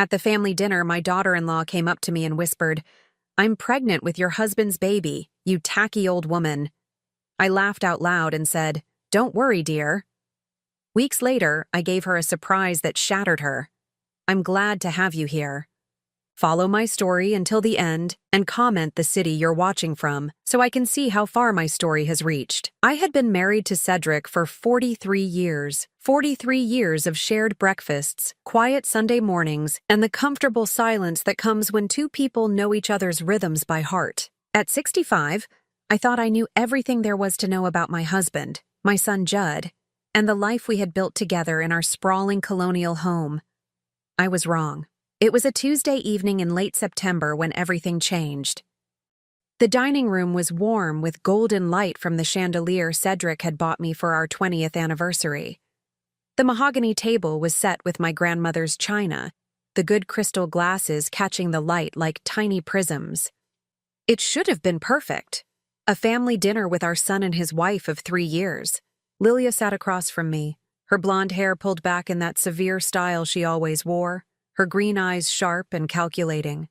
At the family dinner, my daughter-in-law came up to me and whispered, "I'm pregnant with your husband's baby, you tacky old woman." I laughed out loud and said, "Don't worry, dear." Weeks later, I gave her a surprise that shattered her. "I'm glad to have you here. Follow my story until the end and comment the city you're watching from so I can see how far my story has reached." I had been married to Cedric for 43 years. 43 years of shared breakfasts, quiet Sunday mornings, and the comfortable silence that comes when two people know each other's rhythms by heart. At 65, I thought I knew everything there was to know about my husband, my son Judd, and the life we had built together in our sprawling colonial home. I was wrong. It was a Tuesday evening in late September when everything changed. The dining room was warm with golden light from the chandelier Cedric had bought me for our 20th anniversary. The mahogany table was set with my grandmother's china, the good crystal glasses catching the light like tiny prisms. It should have been perfect. A family dinner with our son and his wife of 3 years. Lilia sat across from me, her blonde hair pulled back in that severe style she always wore, her green eyes sharp and calculating.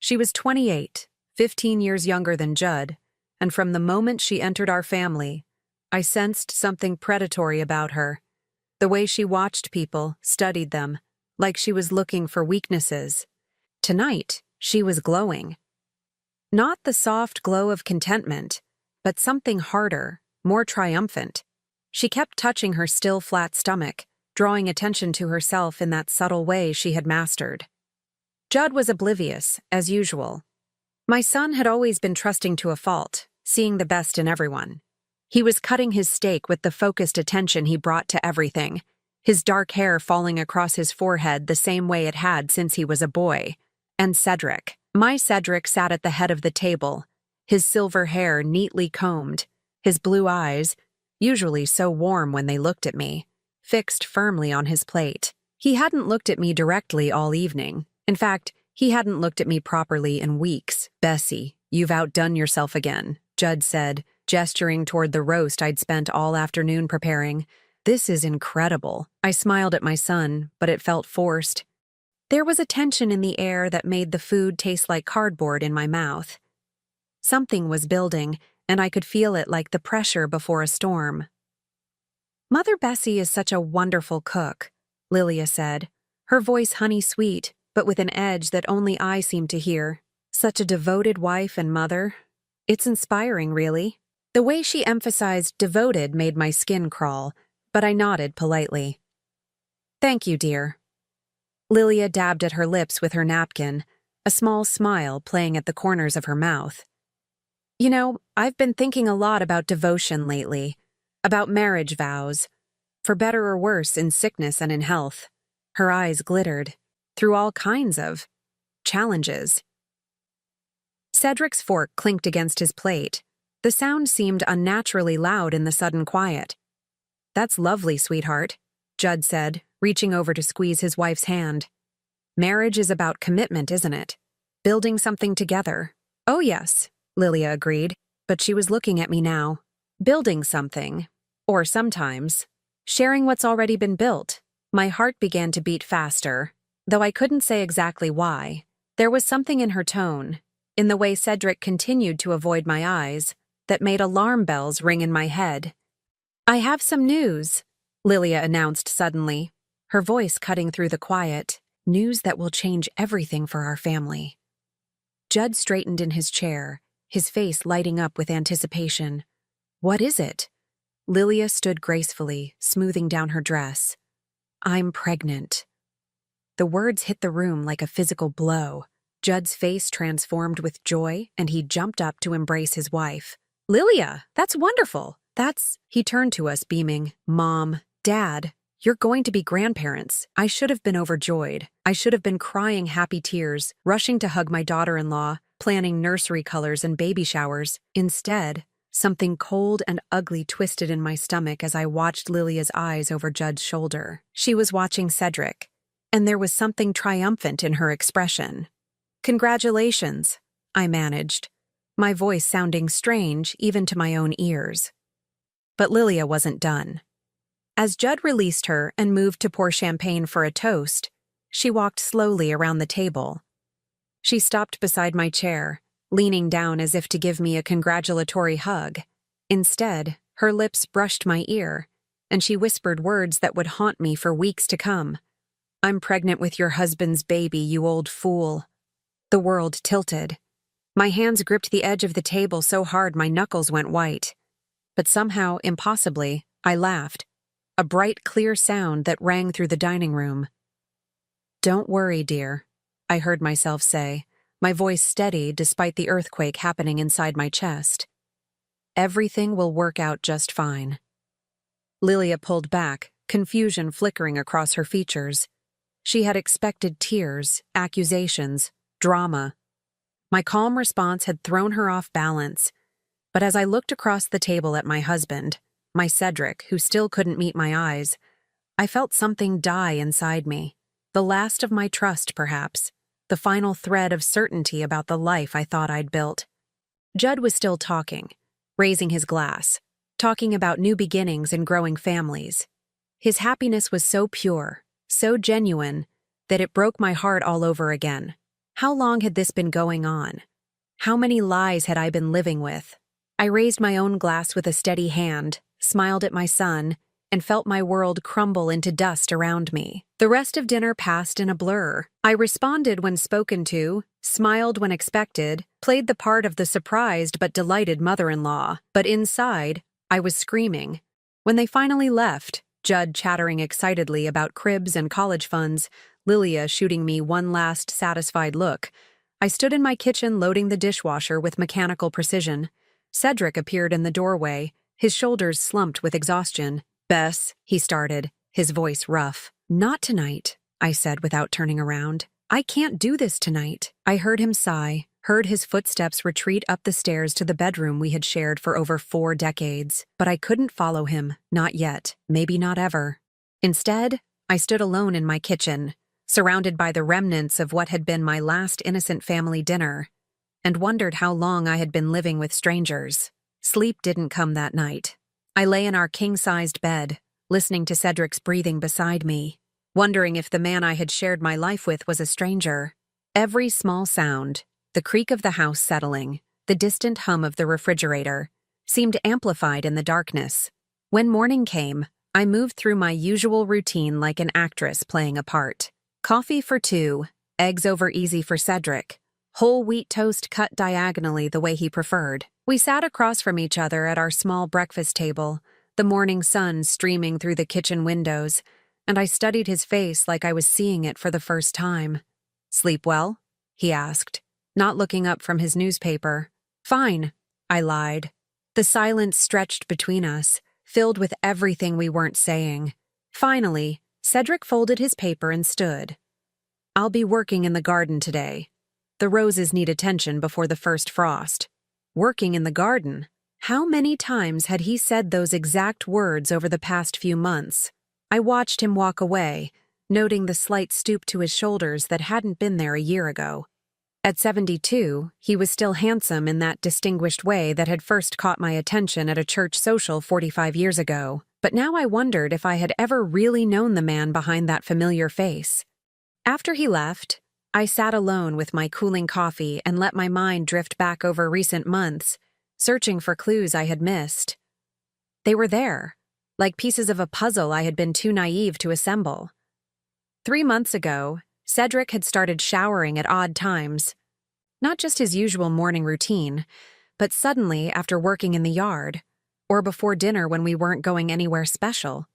She was 28, 15 years younger than Judd, and from the moment she entered our family, I sensed something predatory about her. The way she watched people, studied them, like she was looking for weaknesses. Tonight, she was glowing. Not the soft glow of contentment, but something harder, more triumphant. She kept touching her still flat stomach, drawing attention to herself in that subtle way she had mastered. Judd was oblivious, as usual. My son had always been trusting to a fault, seeing the best in everyone. He was cutting his steak with the focused attention he brought to everything, his dark hair falling across his forehead the same way it had since he was a boy. And Cedric. My Cedric sat at the head of the table, his silver hair neatly combed, his blue eyes, usually so warm when they looked at me, fixed firmly on his plate. He hadn't looked at me directly all evening. In fact, he hadn't looked at me properly in weeks. "Bessie, you've outdone yourself again," Judd said, gesturing toward the roast I'd spent all afternoon preparing. "This is incredible." I smiled at my son, but it felt forced. There was a tension in the air that made the food taste like cardboard in my mouth. Something was building, and I could feel it like the pressure before a storm. "Mother Bessie is such a wonderful cook," Lilia said, her voice honey-sweet, but with an edge that only I seemed to hear. "Such a devoted wife and mother. It's inspiring, really." The way she emphasized devoted made my skin crawl, but I nodded politely. "Thank you, dear." Lilia dabbed at her lips with her napkin, a small smile playing at the corners of her mouth. "You know, I've been thinking a lot about devotion lately, about marriage vows, for better or worse in sickness and in health." Her eyes glittered, through all kinds of challenges. Cedric's fork clinked against his plate. The sound seemed unnaturally loud in the sudden quiet. "That's lovely, sweetheart," Judd said, reaching over to squeeze his wife's hand. "Marriage is about commitment, isn't it? Building something together." "Oh yes," Lilia agreed, but she was looking at me now. "Building something, or sometimes, sharing what's already been built." My heart began to beat faster, though I couldn't say exactly why. There was something in her tone, in the way Cedric continued to avoid my eyes, that made alarm bells ring in my head. "I have some news," Lilia announced suddenly, her voice cutting through the quiet. "News that will change everything for our family." Judd straightened in his chair, his face lighting up with anticipation. "What is it?" Lilia stood gracefully, smoothing down her dress. "I'm pregnant." The words hit the room like a physical blow. Judd's face transformed with joy, and he jumped up to embrace his wife. "Lilia, that's wonderful. He turned to us, beaming. "Mom, Dad, you're going to be grandparents." I should have been overjoyed. I should have been crying happy tears, rushing to hug my daughter-in-law, planning nursery colors and baby showers. Instead, something cold and ugly twisted in my stomach as I watched Lilia's eyes over Judd's shoulder. She was watching Cedric, and there was something triumphant in her expression. "Congratulations," I managed, my voice sounding strange even to my own ears. But Lilia wasn't done. As Judd released her and moved to pour champagne for a toast, She walked slowly around the table. She stopped beside my chair, leaning down as if to give me a congratulatory hug. Instead, her lips brushed my ear, and she whispered words that would haunt me for weeks to come. "I'm pregnant with your husband's baby, you old fool." The world tilted. My hands gripped the edge of the table so hard my knuckles went white. But somehow, impossibly, I laughed. A bright, clear sound that rang through the dining room. "Don't worry, dear," I heard myself say, my voice steady despite the earthquake happening inside my chest. "Everything will work out just fine." Lilia pulled back, confusion flickering across her features. She had expected tears, accusations, drama. My calm response had thrown her off balance, but as I looked across the table at my husband, my Cedric, who still couldn't meet my eyes, I felt something die inside me. The last of my trust, perhaps. The final thread of certainty about the life I thought I'd built. Judd was still talking, raising his glass, talking about new beginnings and growing families. His happiness was so pure, so genuine, that it broke my heart all over again. How long had this been going on? How many lies had I been living with? I raised my own glass with a steady hand, smiled at my son, and felt my world crumble into dust around me. The rest of dinner passed in a blur. I responded when spoken to, smiled when expected, played the part of the surprised but delighted mother-in-law. But inside, I was screaming. When they finally left, Judd chattering excitedly about cribs and college funds, Lilia shooting me one last satisfied look, I stood in my kitchen loading the dishwasher with mechanical precision. Cedric appeared in the doorway, his shoulders slumped with exhaustion. "Bess," he started, his voice rough. "Not tonight," I said without turning around. "I can't do this tonight." I heard him sigh, heard his footsteps retreat up the stairs to the bedroom we had shared for over 4 decades. But I couldn't follow him, not yet, maybe not ever. Instead, I stood alone in my kitchen, surrounded by the remnants of what had been my last innocent family dinner, and wondered how long I had been living with strangers. Sleep didn't come that night. I lay in our king-sized bed, listening to Cedric's breathing beside me, wondering if the man I had shared my life with was a stranger. Every small sound, the creak of the house settling, the distant hum of the refrigerator, seemed amplified in the darkness. When morning came, I moved through my usual routine like an actress playing a part. Coffee for 2, eggs over easy for Cedric, whole wheat toast cut diagonally the way he preferred. We sat across from each other at our small breakfast table, the morning sun streaming through the kitchen windows, and I studied his face like I was seeing it for the first time. "Sleep well?" he asked, not looking up from his newspaper. "Fine," I lied. The silence stretched between us, filled with everything we weren't saying. Finally, Cedric folded his paper and stood. "I'll be working in the garden today. The roses need attention before the first frost." Working in the garden. How many times had he said those exact words over the past few months? I watched him walk away, noting the slight stoop to his shoulders that hadn't been there a year ago. At 72, he was still handsome in that distinguished way that had first caught my attention at a church social 45 years ago. But now I wondered if I had ever really known the man behind that familiar face. After he left, I sat alone with my cooling coffee and let my mind drift back over recent months, searching for clues I had missed. They were there, like pieces of a puzzle I had been too naive to assemble. 3 months ago, Cedric had started showering at odd times. Not just his usual morning routine, but suddenly after working in the yard, or before dinner when we weren't going anywhere special.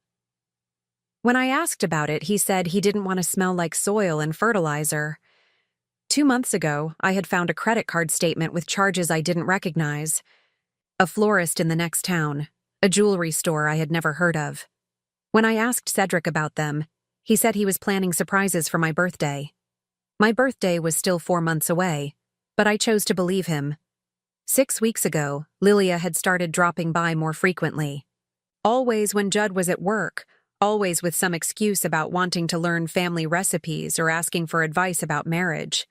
When I asked about it, he said he didn't want to smell like soil and fertilizer. 2 months ago, I had found a credit card statement with charges I didn't recognize. A florist in the next town, a jewelry store I had never heard of. When I asked Cedric about them, he said he was planning surprises for my birthday. My birthday was still 4 months away, but I chose to believe him. 6 weeks ago, Lilia had started dropping by more frequently. Always when Judd was at work, always with some excuse about wanting to learn family recipes or asking for advice about marriage.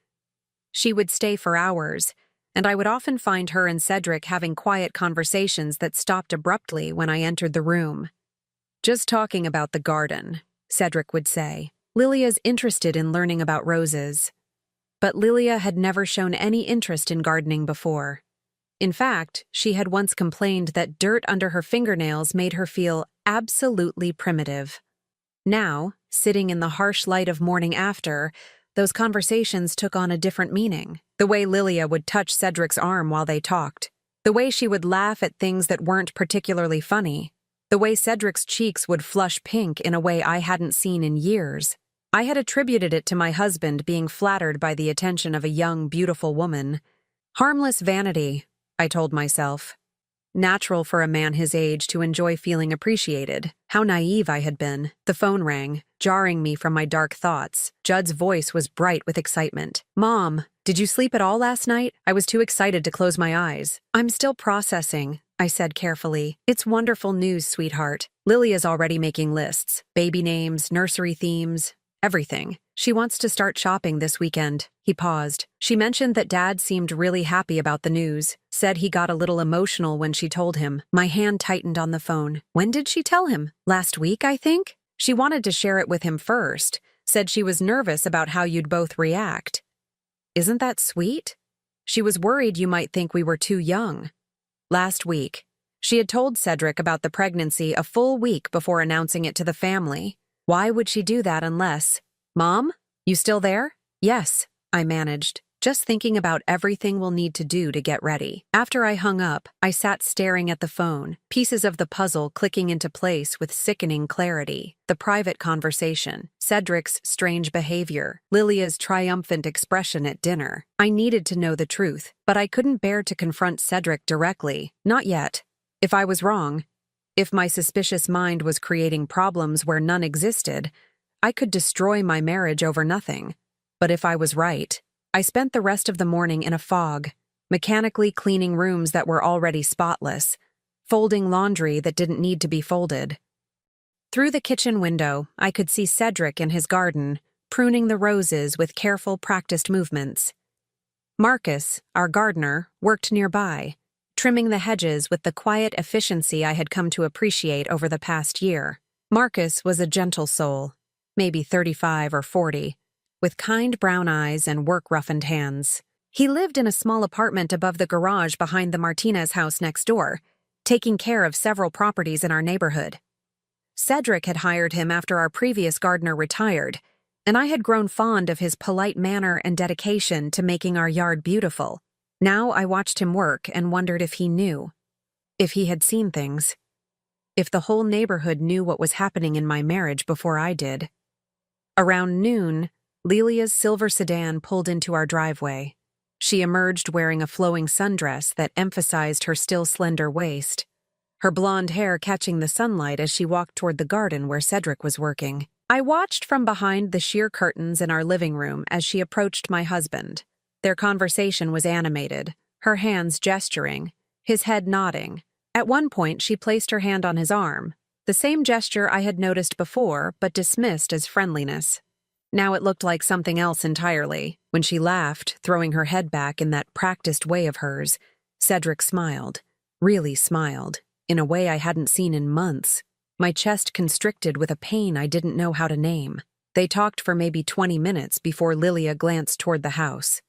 She would stay for hours, and I would often find her and Cedric having quiet conversations that stopped abruptly when I entered the room. "Just talking about the garden," Cedric would say, Lilia's interested in learning about roses. But Lilia had never shown any interest in gardening before. In fact, she had once complained that dirt under her fingernails made her feel absolutely primitive. Now, sitting in the harsh light of morning after, those conversations took on a different meaning. The way Lilia would touch Cedric's arm while they talked. The way she would laugh at things that weren't particularly funny. The way Cedric's cheeks would flush pink in a way I hadn't seen in years. I had attributed it to my husband being flattered by the attention of a young, beautiful woman. Harmless vanity, I told myself. Natural for a man his age to enjoy feeling appreciated. How naive I had been. The phone rang, jarring me from my dark thoughts. Judd's voice was bright with excitement. "Mom, did you sleep at all last night? I was too excited to close my eyes." "I'm still processing," I said carefully. "It's wonderful news, sweetheart. Lilia's already making lists. Baby names, nursery themes, everything. She wants to start shopping this weekend." He paused. She mentioned that Dad seemed really happy about the news, said he got a little emotional when she told him. My hand tightened on the phone. When did she tell him? Last week, I think? She wanted to share it with him first, said she was nervous about how you'd both react. Isn't that sweet? She was worried you might think we were too young. Last week, she had told Cedric about the pregnancy a full week before announcing it to the family. Why would she do that unless... "Mom, you still there?" "Yes," I managed, just thinking about everything we'll need to do to get ready. After I hung up, I sat staring at the phone, pieces of the puzzle clicking into place with sickening clarity. The private conversation, Cedric's strange behavior, Lilia's triumphant expression at dinner. I needed to know the truth, but I couldn't bear to confront Cedric directly. Not yet. If I was wrong, if my suspicious mind was creating problems where none existed, I could destroy my marriage over nothing. But if I was right, I spent the rest of the morning in a fog, mechanically cleaning rooms that were already spotless, folding laundry that didn't need to be folded. Through the kitchen window, I could see Cedric in his garden, pruning the roses with careful, practiced movements. Marcus, our gardener, worked nearby, trimming the hedges with the quiet efficiency I had come to appreciate over the past year. Marcus was a gentle soul, maybe 35 or 40, with kind brown eyes and work-roughened hands. He lived in a small apartment above the garage behind the Martinez house next door, taking care of several properties in our neighborhood. Cedric had hired him after our previous gardener retired, and I had grown fond of his polite manner and dedication to making our yard beautiful. Now I watched him work and wondered if he knew, if he had seen things, if the whole neighborhood knew what was happening in my marriage before I did. Around noon, Lilia's silver sedan pulled into our driveway. She emerged wearing a flowing sundress that emphasized her still slender waist, her blonde hair catching the sunlight as she walked toward the garden where Cedric was working. I watched from behind the sheer curtains in our living room as she approached my husband. Their conversation was animated, her hands gesturing, his head nodding. At one point, she placed her hand on his arm, the same gesture I had noticed before but dismissed as friendliness. Now it looked like something else entirely. When she laughed, throwing her head back in that practiced way of hers, Cedric smiled, really smiled, in a way I hadn't seen in months. My chest constricted with a pain I didn't know how to name. They talked for maybe 20 minutes before Lilia glanced toward the house.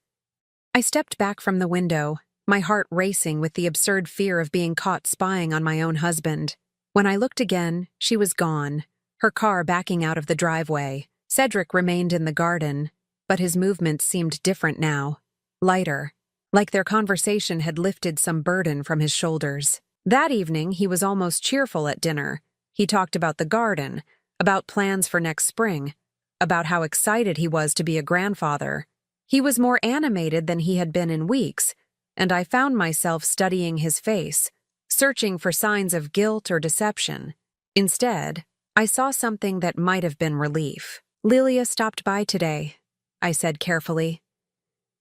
I stepped back from the window, my heart racing with the absurd fear of being caught spying on my own husband. When I looked again, she was gone, her car backing out of the driveway. Cedric remained in the garden, but his movements seemed different now, lighter, like their conversation had lifted some burden from his shoulders. That evening, he was almost cheerful at dinner. He talked about the garden, about plans for next spring, about how excited he was to be a grandfather. He was more animated than he had been in weeks, and I found myself studying his face, searching for signs of guilt or deception. Instead, I saw something that might have been relief. "Lilia stopped by today," I said carefully.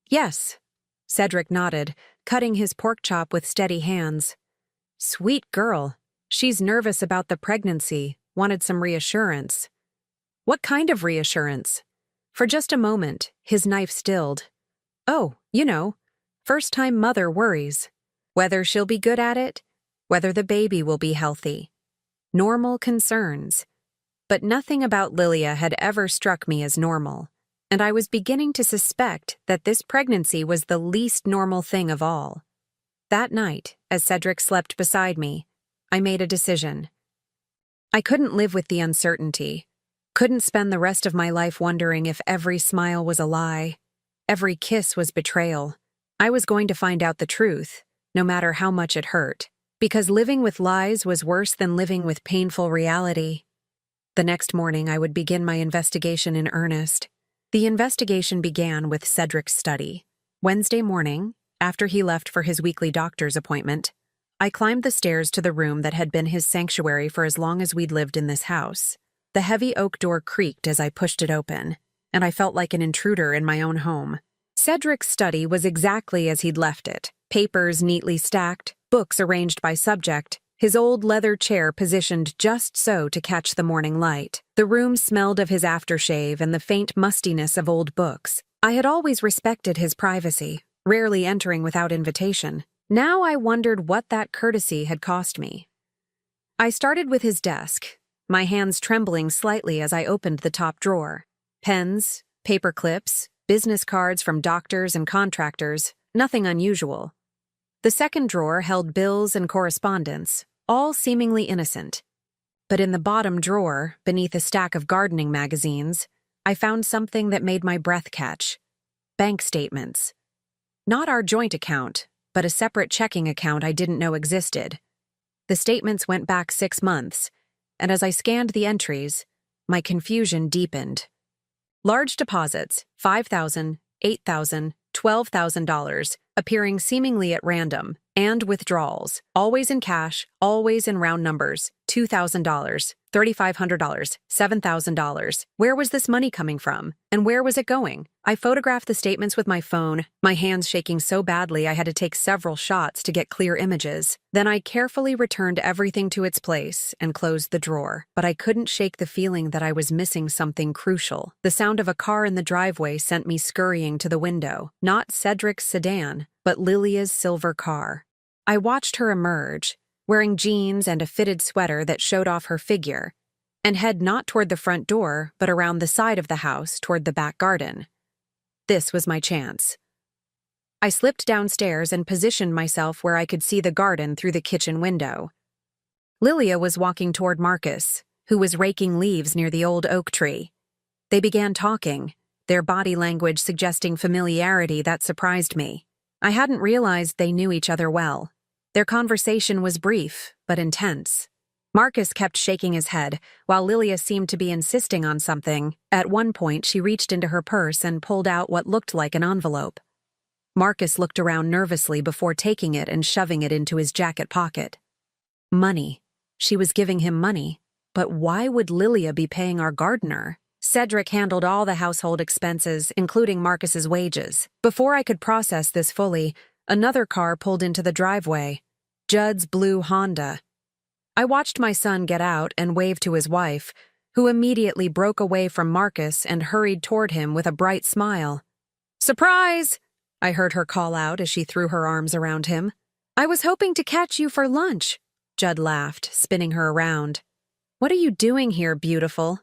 "Yes," Cedric nodded, cutting his pork chop with steady hands. "Sweet girl. She's nervous about the pregnancy, wanted some reassurance." "What kind of reassurance?" For just a moment, his knife stilled. "Oh, you know, first-time mother worries. Whether she'll be good at it, whether the baby will be healthy. Normal concerns." But nothing about Lilia had ever struck me as normal, and I was beginning to suspect that this pregnancy was the least normal thing of all. That night, as Cedric slept beside me, I made a decision. I couldn't live with the uncertainty, couldn't spend the rest of my life wondering if every smile was a lie, every kiss was betrayal. I was going to find out the truth, no matter how much it hurt, because living with lies was worse than living with painful reality. The next morning, I would begin my investigation in earnest. The investigation began with Cedric's study. Wednesday morning, after he left for his weekly doctor's appointment, I climbed the stairs to the room that had been his sanctuary for as long as we'd lived in this house. The heavy oak door creaked as I pushed it open, and I felt like an intruder in my own home. Cedric's study was exactly as he'd left it. Papers neatly stacked, books arranged by subject, his old leather chair positioned just so to catch the morning light. The room smelled of his aftershave and the faint mustiness of old books. I had always respected his privacy, rarely entering without invitation. Now I wondered what that courtesy had cost me. I started with his desk, my hands trembling slightly as I opened the top drawer. Pens, paper clips, business cards from doctors and contractors, nothing unusual. The second drawer held bills and correspondence, all seemingly innocent. But in the bottom drawer, beneath a stack of gardening magazines, I found something that made my breath catch. Bank statements. Not our joint account, but a separate checking account I didn't know existed. The statements went back 6 months, and as I scanned the entries, my confusion deepened. Large deposits, $5,000, $8,000, $12,000, appearing seemingly at random, and withdrawals, always in cash, always in round numbers, $2,000, $3,500, $7,000. Where was this money coming from, and where was it going? I photographed the statements with my phone, my hands shaking so badly I had to take several shots to get clear images. Then I carefully returned everything to its place and closed the drawer. But I couldn't shake the feeling that I was missing something crucial. The sound of a car in the driveway sent me scurrying to the window. Not Cedric's sedan, but Lilia's silver car. I watched her emerge, wearing jeans and a fitted sweater that showed off her figure, and head not toward the front door, but around the side of the house toward the back garden. This was my chance. I slipped downstairs and positioned myself where I could see the garden through the kitchen window. Lilia was walking toward Marcus, who was raking leaves near the old oak tree. They began talking, their body language suggesting familiarity that surprised me. I hadn't realized they knew each other well. Their conversation was brief, but intense. Marcus kept shaking his head, while Lilia seemed to be insisting on something. At one point, she reached into her purse and pulled out what looked like an envelope. Marcus looked around nervously before taking it and shoving it into his jacket pocket. Money. She was giving him money. But why would Lilia be paying our gardener? Cedric handled all the household expenses, including Marcus's wages. Before I could process this fully, another car pulled into the driveway. Judd's blue Honda. I watched my son get out and wave to his wife, who immediately broke away from Marcus and hurried toward him with a bright smile. "Surprise!" I heard her call out as she threw her arms around him. "I was hoping to catch you for lunch," Judd laughed, spinning her around. "What are you doing here, beautiful?"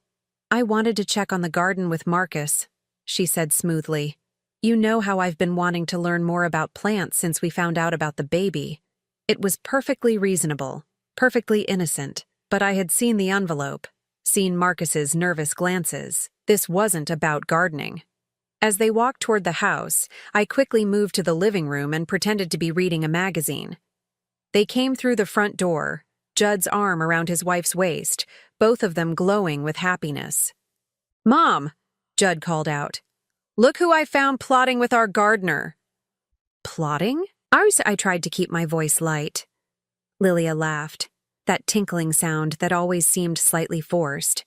"I wanted to check on the garden with Marcus," she said smoothly. "You know how I've been wanting to learn more about plants since we found out about the baby." It was perfectly reasonable, perfectly innocent, but I had seen the envelope, seen Marcus's nervous glances. This wasn't about gardening. As they walked toward the house, I quickly moved to the living room and pretended to be reading a magazine. They came through the front door, Judd's arm around his wife's waist, both of them glowing with happiness. "Mom," Judd called out, "look who I found plotting with our gardener." "Plotting?" I tried to keep my voice light. Lilia laughed, that tinkling sound that always seemed slightly forced.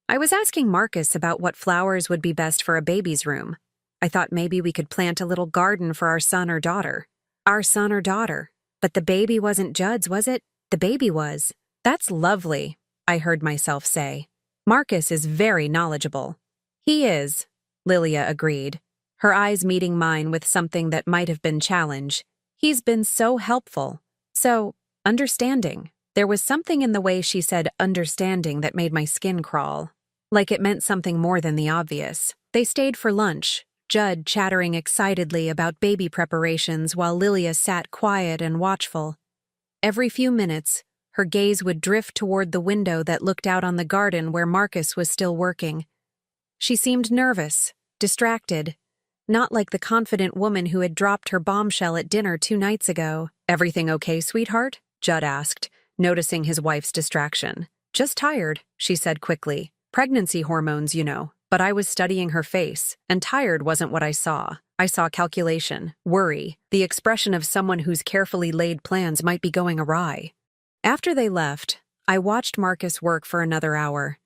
"I was asking Marcus about what flowers would be best for a baby's room. I thought maybe we could plant a little garden for our son or daughter." Our son or daughter. But the baby wasn't Judd's, was it? The baby was. "That's lovely," I heard myself say. "Marcus is very knowledgeable." "He is," Lilia agreed, her eyes meeting mine with something that might have been challenge. "He's been so helpful, so understanding." There was something in the way she said understanding that made my skin crawl. Like it meant something more than the obvious. They stayed for lunch, Judd chattering excitedly about baby preparations while Lilia sat quiet and watchful. Every few minutes, her gaze would drift toward the window that looked out on the garden where Marcus was still working. She seemed nervous, distracted, not like the confident woman who had dropped her bombshell at dinner 2 nights ago. "Everything okay, sweetheart?" Judd asked, noticing his wife's distraction. "Just tired," she said quickly. "Pregnancy hormones, you know." But I was studying her face, and tired wasn't what I saw. I saw calculation, worry, the expression of someone whose carefully laid plans might be going awry. After they left, I watched Marcus work for another hour.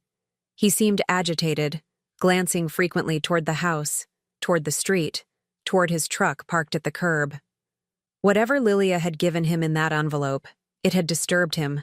He seemed agitated, glancing frequently toward the house, toward the street, toward his truck parked at the curb. Whatever Lilia had given him in that envelope, it had disturbed him.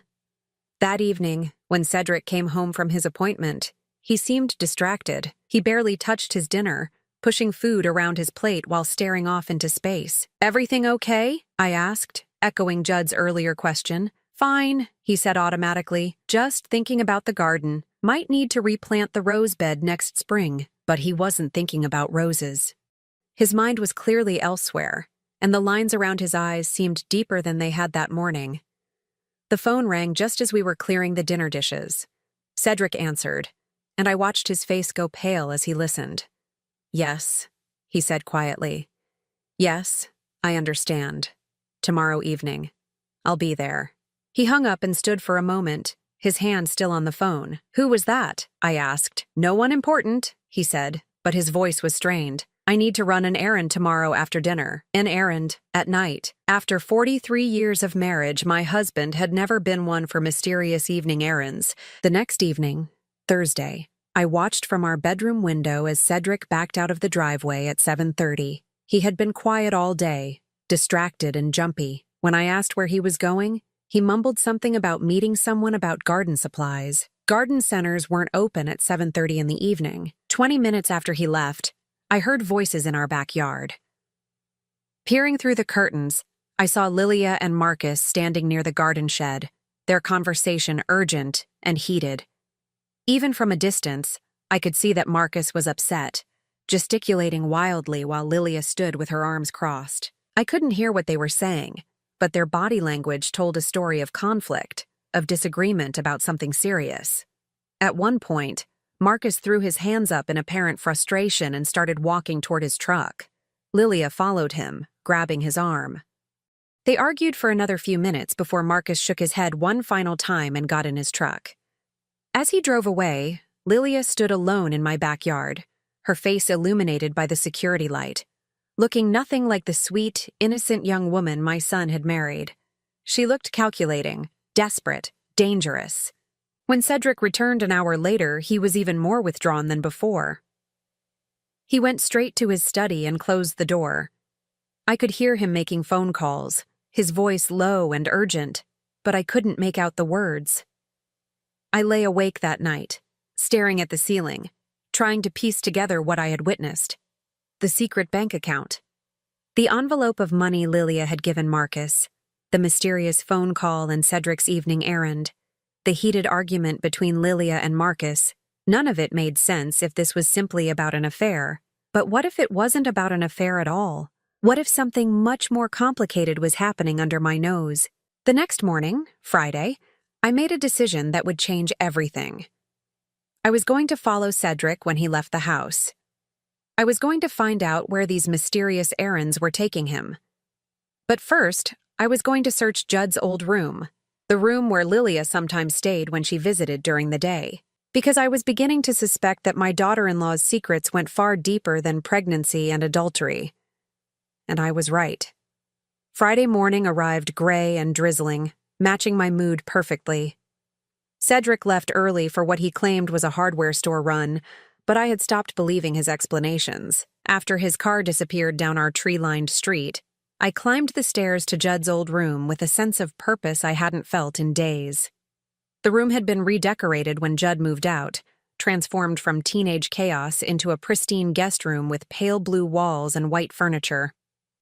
That evening, when Cedric came home from his appointment, he seemed distracted. He barely touched his dinner, pushing food around his plate while staring off into space. "Everything okay?" I asked, echoing Judd's earlier question. "Fine," he said automatically. "Just thinking about the garden. Might need to replant the rose bed next spring." But he wasn't thinking about roses. His mind was clearly elsewhere, and the lines around his eyes seemed deeper than they had that morning. The phone rang just as we were clearing the dinner dishes. Cedric answered, and I watched his face go pale as he listened. "Yes," he said quietly. "Yes, I understand. Tomorrow evening. I'll be there." He hung up and stood for a moment, his hand still on the phone. "Who was that?" I asked. "No one important," he said, but his voice was strained. "I need to run an errand tomorrow after dinner." An errand, at night. After 43 years of marriage, my husband had never been one for mysterious evening errands. The next evening, Thursday, I watched from our bedroom window as Cedric backed out of the driveway at 7:30. He had been quiet all day, distracted and jumpy. When I asked where he was going, he mumbled something about meeting someone about garden supplies. Garden centers weren't open at 7:30 in the evening. 20 minutes after he left, I heard voices in our backyard. Peering through the curtains, I saw Lilia and Marcus standing near the garden shed, their conversation urgent and heated. Even from a distance, I could see that Marcus was upset, gesticulating wildly while Lilia stood with her arms crossed. I couldn't hear what they were saying, but their body language told a story of conflict, of disagreement about something serious. At one point, Marcus threw his hands up in apparent frustration and started walking toward his truck. Lilia followed him, grabbing his arm. They argued for another few minutes before Marcus shook his head one final time and got in his truck. As he drove away, Lilia stood alone in my backyard, her face illuminated by the security light, looking nothing like the sweet, innocent young woman my son had married. She looked calculating, desperate, dangerous. When Cedric returned an hour later, he was even more withdrawn than before. He went straight to his study and closed the door. I could hear him making phone calls, his voice low and urgent, but I couldn't make out the words. I lay awake that night, staring at the ceiling, trying to piece together what I had witnessed. The secret bank account. The envelope of money Lilia had given Marcus, the mysterious phone call and Cedric's evening errand, the heated argument between Lilia and Marcus. None of it made sense if this was simply about an affair. But what if it wasn't about an affair at all? What if something much more complicated was happening under my nose? The next morning, Friday, I made a decision that would change everything. I was going to follow Cedric when he left the house. I was going to find out where these mysterious errands were taking him. But first, I was going to search Judd's old room, the room where Lilia sometimes stayed when she visited during the day, because I was beginning to suspect that my daughter-in-law's secrets went far deeper than pregnancy and adultery. And I was right. Friday morning arrived gray and drizzling, matching my mood perfectly. Cedric left early for what he claimed was a hardware store run, but I had stopped believing his explanations. After his car disappeared down our tree-lined street, I climbed the stairs to Judd's old room with a sense of purpose I hadn't felt in days. The room had been redecorated when Judd moved out, transformed from teenage chaos into a pristine guest room with pale blue walls and white furniture.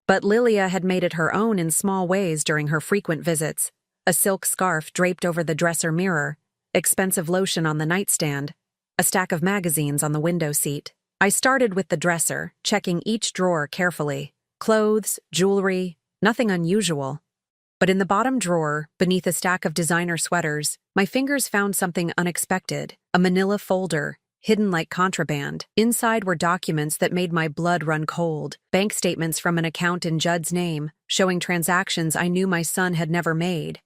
But Lilia had made it her own in small ways during her frequent visits, a silk scarf draped over the dresser mirror, expensive lotion on the nightstand, a stack of magazines on the window seat. I started with the dresser, checking each drawer carefully. Clothes, jewelry, nothing unusual. But in the bottom drawer, beneath a stack of designer sweaters, my fingers found something unexpected, a manila folder, hidden like contraband. Inside were documents that made my blood run cold, bank statements from an account in Judd's name, showing transactions I knew my son had never made.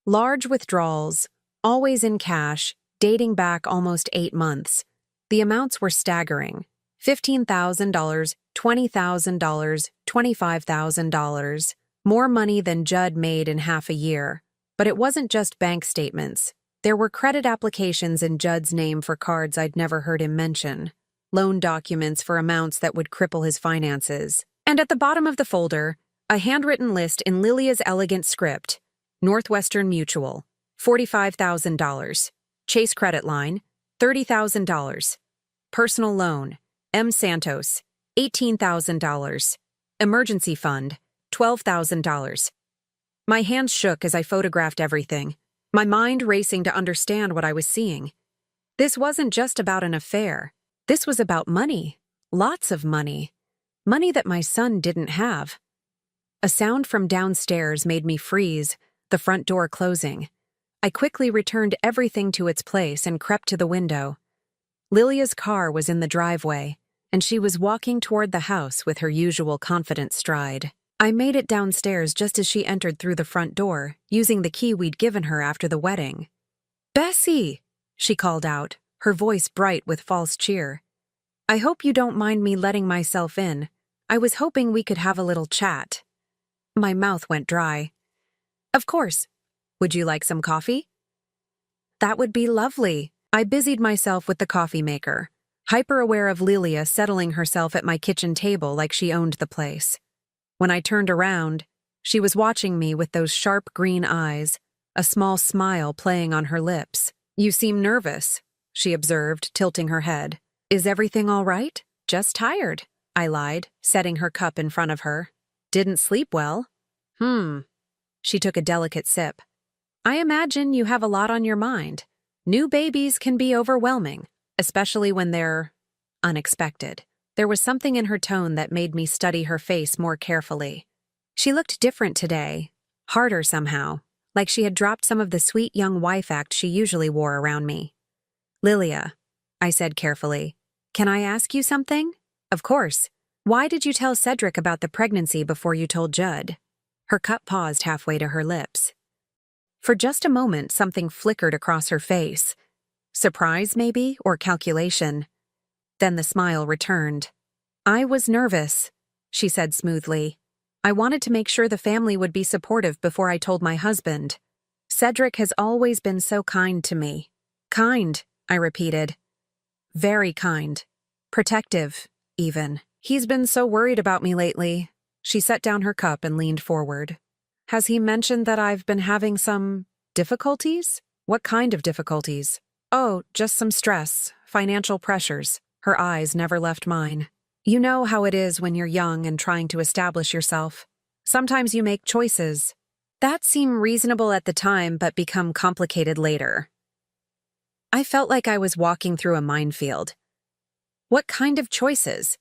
Large withdrawals, always in cash, dating back almost 8 months. The amounts were staggering. $15,000, $20,000, $25,000. More money than Judd made in half a year. But it wasn't just bank statements. There were credit applications in Judd's name for cards I'd never heard him mention, loan documents for amounts that would cripple his finances. And at the bottom of the folder, a handwritten list in Lilia's elegant script. Northwestern Mutual, $45,000. Chase Credit Line, $30,000. Personal Loan, M. Santos, $18,000. Emergency Fund, $12,000. My hands shook as I photographed everything, my mind racing to understand what I was seeing. This wasn't just about an affair. This was about money. Lots of money. Money that my son didn't have. A sound from downstairs made me freeze, the front door closing. I quickly returned everything to its place and crept to the window. Lilia's car was in the driveway, and she was walking toward the house with her usual confident stride. I made it downstairs just as she entered through the front door, using the key we'd given her after the wedding. "Bessie!" she called out, her voice bright with false cheer. "I hope you don't mind me letting myself in. I was hoping we could have a little chat." My mouth went dry. "Of course. Would you like some coffee?" "That would be lovely." I busied myself with the coffee maker, hyper-aware of Lilia settling herself at my kitchen table like she owned the place. When I turned around, she was watching me with those sharp green eyes, a small smile playing on her lips. "You seem nervous," she observed, tilting her head. "Is everything all right?" "Just tired," I lied, setting her cup in front of her. "Didn't sleep well?" She took a delicate sip. "I imagine you have a lot on your mind. New babies can be overwhelming, especially when they're unexpected." There was something in her tone that made me study her face more carefully. She looked different today, harder somehow, like she had dropped some of the sweet young wife act she usually wore around me. "Lilia," I said carefully, "can I ask you something?" "Of course. Why did you tell Cedric about the pregnancy before you told Judd?" Her cup paused halfway to her lips. For just a moment, something flickered across her face. Surprise, maybe, or calculation. Then the smile returned. "I was nervous," she said smoothly. "I wanted to make sure the family would be supportive before I told my husband. Cedric has always been so kind to me." "Kind," I repeated. "Very kind. Protective, even. He's been so worried about me lately." She set down her cup and leaned forward. "Has he mentioned that I've been having some difficulties?" "What kind of difficulties?" "Oh, just some stress, financial pressures." Her eyes never left mine. "You know how it is when you're young and trying to establish yourself. Sometimes you make choices that seem reasonable at the time but become complicated later." I felt like I was walking through a minefield. "What kind of choices?"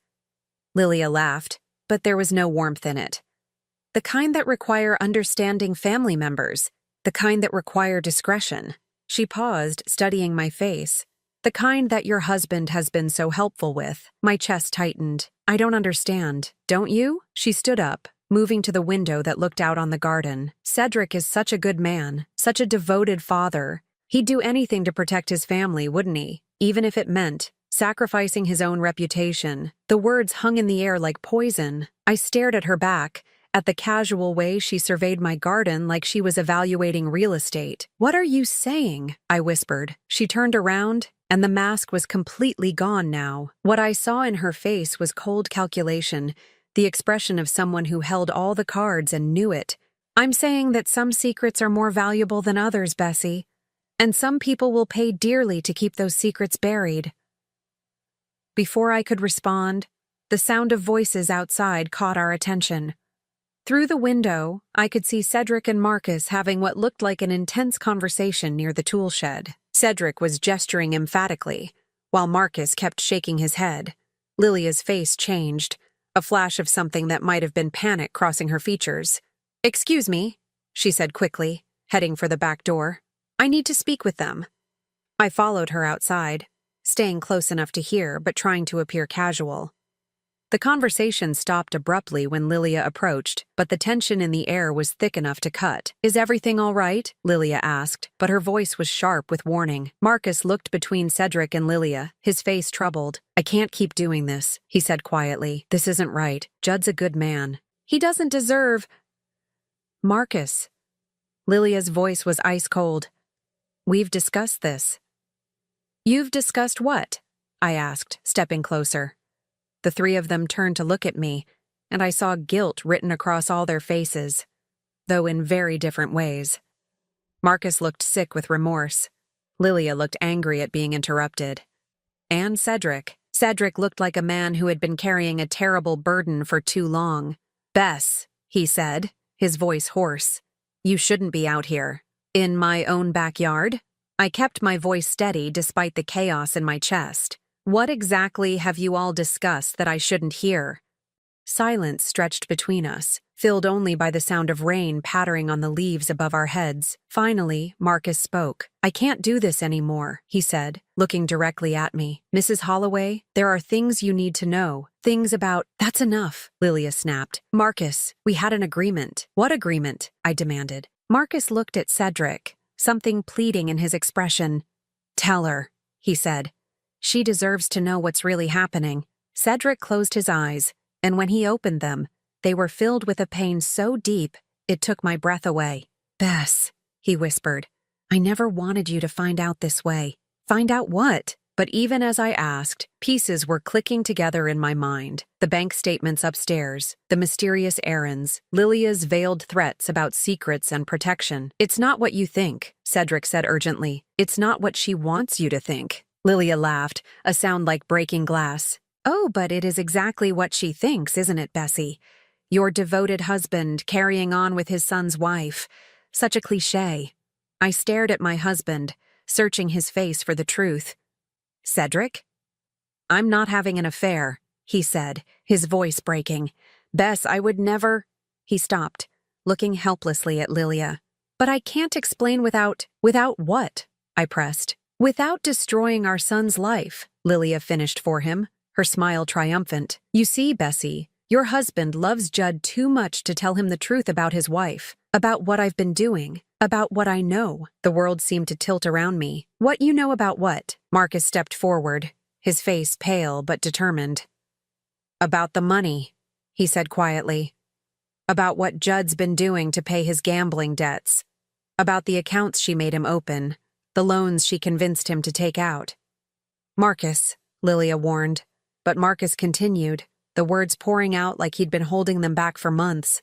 Lilia laughed, but there was no warmth in it. "The kind that require understanding family members, the kind that require discretion." She paused, studying my face. "The kind that your husband has been so helpful with." My chest tightened. "I don't understand. Don't you?" She stood up, moving to the window that looked out on the garden. "Cedric is such a good man, such a devoted father. He'd do anything to protect his family, wouldn't he? Even if it meant sacrificing his own reputation." The words hung in the air like poison. I stared at her back, at the casual way she surveyed my garden like she was evaluating real estate. "What are you saying?" I whispered. She turned around, and the mask was completely gone now. What I saw in her face was cold calculation, the expression of someone who held all the cards and knew it. "I'm saying that some secrets are more valuable than others, Bessie, and some people will pay dearly to keep those secrets buried." Before I could respond, the sound of voices outside caught our attention. Through the window, I could see Cedric and Marcus having what looked like an intense conversation near the tool shed. Cedric was gesturing emphatically, while Marcus kept shaking his head. Lilia's face changed, a flash of something that might have been panic crossing her features. "Excuse me," she said quickly, heading for the back door. "I need to speak with them." I followed her outside, staying close enough to hear but trying to appear casual. The conversation stopped abruptly when Lilia approached, but the tension in the air was thick enough to cut. "Is everything all right?" Lilia asked, but her voice was sharp with warning. Marcus looked between Cedric and Lilia, his face troubled. "I can't keep doing this," he said quietly. "This isn't right. Judd's a good man. He doesn't deserve—" "Marcus." Lilia's voice was ice cold. "We've discussed this." "You've discussed what?" I asked, stepping closer. The three of them turned to look at me, and I saw guilt written across all their faces, though in very different ways. Marcus looked sick with remorse. Lilia looked angry at being interrupted. And Cedric. Cedric looked like a man who had been carrying a terrible burden for too long. "Bess," he said, his voice hoarse, "you shouldn't be out here." "In my own backyard?" I kept my voice steady despite the chaos in my chest. "What exactly have you all discussed that I shouldn't hear?" Silence stretched between us, filled only by the sound of rain pattering on the leaves above our heads. Finally, Marcus spoke. "I can't do this anymore," he said, looking directly at me. "Mrs. Holloway, there are things you need to know. Things about—" "That's enough," Lilia snapped. "Marcus, we had an agreement." "What agreement?" I demanded. Marcus looked at Cedric, something pleading in his expression. "Tell her," he said. "She deserves to know what's really happening." Cedric closed his eyes, and when he opened them, they were filled with a pain so deep it took my breath away. "Bess," he whispered, "I never wanted you to find out this way." "Find out what?" But even as I asked, pieces were clicking together in my mind. The bank statements upstairs, the mysterious errands, Lilia's veiled threats about secrets and protection. "It's not what you think," Cedric said urgently. "It's not what she wants you to think." Lilia laughed, a sound like breaking glass. "Oh, but it is exactly what she thinks, isn't it, Bessie? Your devoted husband carrying on with his son's wife. Such a cliché." I stared at my husband, searching his face for the truth. "Cedric?" "I'm not having an affair," he said, his voice breaking. "Bess, I would never—" He stopped, looking helplessly at Lilia. "But I can't explain without—" "Without what?" I pressed. "Without destroying our son's life," Lilia finished for him, her smile triumphant. "You see, Bessie, your husband loves Judd too much to tell him the truth about his wife, about what I've been doing, about what I know." The world seemed to tilt around me. "What you know about what?" Marcus stepped forward, his face pale but determined. "About the money," he said quietly. "About what Judd's been doing to pay his gambling debts. About the accounts she made him open, the loans she convinced him to take out." "Marcus," Lilia warned, but Marcus continued, the words pouring out like he'd been holding them back for months.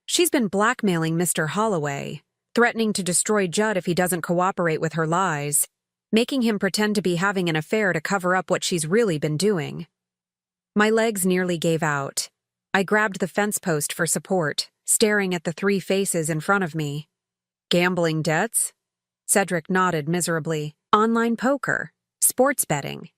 "She's been blackmailing Mr. Holloway, threatening to destroy Judd if he doesn't cooperate with her lies, making him pretend to be having an affair to cover up what she's really been doing." My legs nearly gave out. I grabbed the fence post for support, staring at the three faces in front of me. "Gambling debts?" Cedric nodded miserably. "Online poker. Sports betting.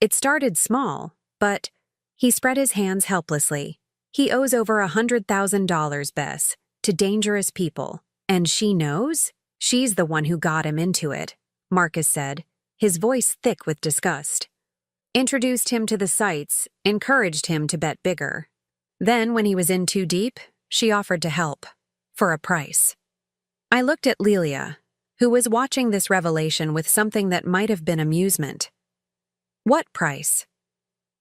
It started small, but—" He spread his hands helplessly. "He owes over $100,000, Bess, to dangerous people. And she knows? She's the one who got him into it," Marcus said, his voice thick with disgust. "Introduced him to the sites, encouraged him to bet bigger. Then, when he was in too deep, she offered to help. For a price." I looked at Lilia, who was watching this revelation with something that might have been amusement. "What price?"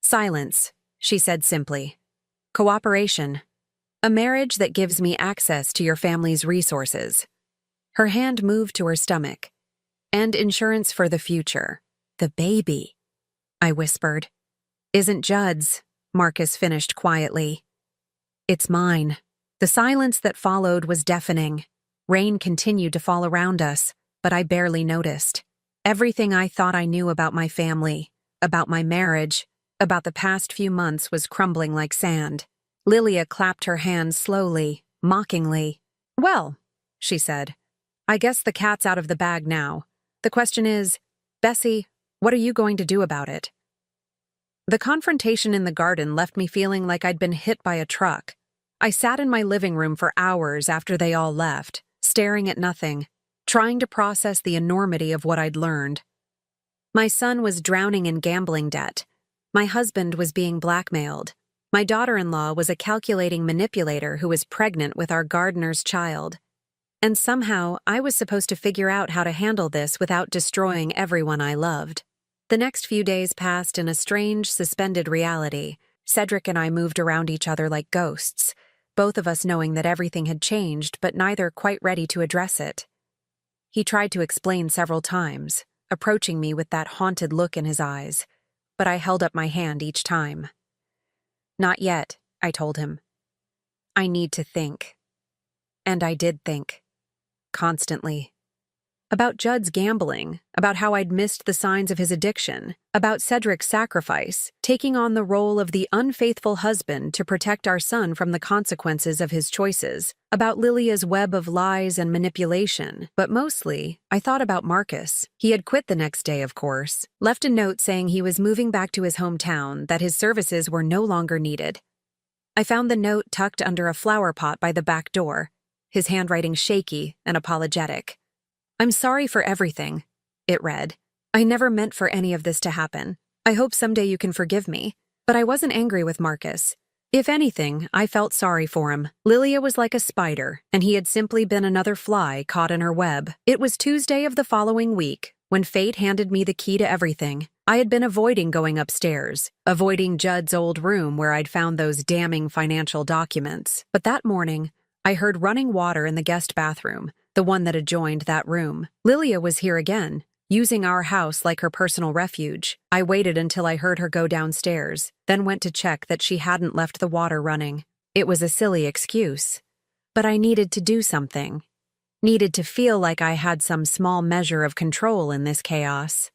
"Silence," she said simply. "Cooperation. A marriage that gives me access to your family's resources." Her hand moved to her stomach. "And insurance for the future. The baby," I whispered. "Isn't Judd's," Marcus finished quietly. "It's mine." The silence that followed was deafening. Rain continued to fall around us, but I barely noticed. Everything I thought I knew about my family, about my marriage, about the past few months was crumbling like sand. Lilia clapped her hands slowly, mockingly. "Well," she said, "I guess the cat's out of the bag now. The question is, Bessie, what are you going to do about it?" The confrontation in the garden left me feeling like I'd been hit by a truck. I sat in my living room for hours after they all left, staring at nothing, trying to process the enormity of what I'd learned. My son was drowning in gambling debt. My husband was being blackmailed. My daughter-in-law was a calculating manipulator who was pregnant with our gardener's child. And somehow, I was supposed to figure out how to handle this without destroying everyone I loved. The next few days passed in a strange, suspended reality. Cedric and I moved around each other like ghosts, both of us knowing that everything had changed, but neither quite ready to address it. He tried to explain several times, approaching me with that haunted look in his eyes, but I held up my hand each time. "Not yet," I told him. "I need to think." And I did think. Constantly. About Judd's gambling, about how I'd missed the signs of his addiction, about Cedric's sacrifice, taking on the role of the unfaithful husband to protect our son from the consequences of his choices, about Lilia's web of lies and manipulation, but mostly, I thought about Marcus. He had quit the next day, of course, left a note saying he was moving back to his hometown, that his services were no longer needed. I found the note tucked under a flower pot by the back door, his handwriting shaky and apologetic. "I'm sorry for everything," it read. "I never meant for any of this to happen. I hope someday you can forgive me." But I wasn't angry with Marcus. If anything, I felt sorry for him. Lilia was like a spider, and he had simply been another fly caught in her web. It was Tuesday of the following week, when fate handed me the key to everything. I had been avoiding going upstairs, avoiding Judd's old room where I'd found those damning financial documents. But that morning, I heard running water in the guest bathroom, the one that adjoined that room. Lilia was here again, using our house like her personal refuge. I waited until I heard her go downstairs, then went to check that she hadn't left the water running. It was a silly excuse. But I needed to do something. Needed to feel like I had some small measure of control in this chaos.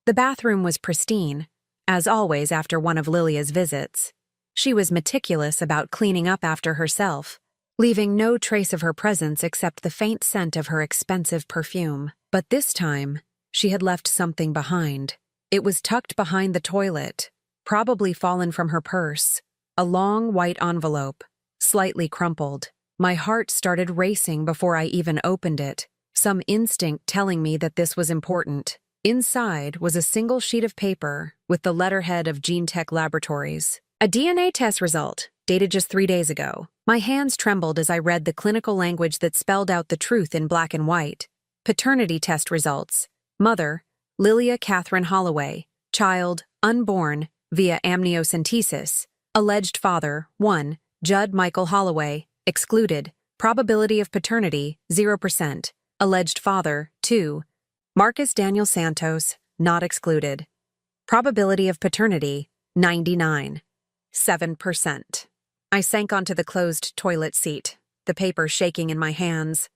The bathroom was pristine, as always after one of Lilia's visits. She was meticulous about cleaning up after herself, leaving no trace of her presence except the faint scent of her expensive perfume. But this time, she had left something behind. It was tucked behind the toilet, probably fallen from her purse. A long white envelope, slightly crumpled. My heart started racing before I even opened it, some instinct telling me that this was important. Inside was a single sheet of paper with the letterhead of GeneTech Laboratories. A DNA test result, dated just 3 days ago. My hands trembled as I read the clinical language that spelled out the truth in black and white. Paternity test results. Mother, Lilia Catherine Holloway. Child, unborn, via amniocentesis. Alleged father, 1, Judd Michael Holloway. Excluded. Probability of paternity, 0%. Alleged father, 2, Marcus Daniel Santos. Not excluded. Probability of paternity, 99. 7%. I sank onto the closed toilet seat, the paper shaking in my hands.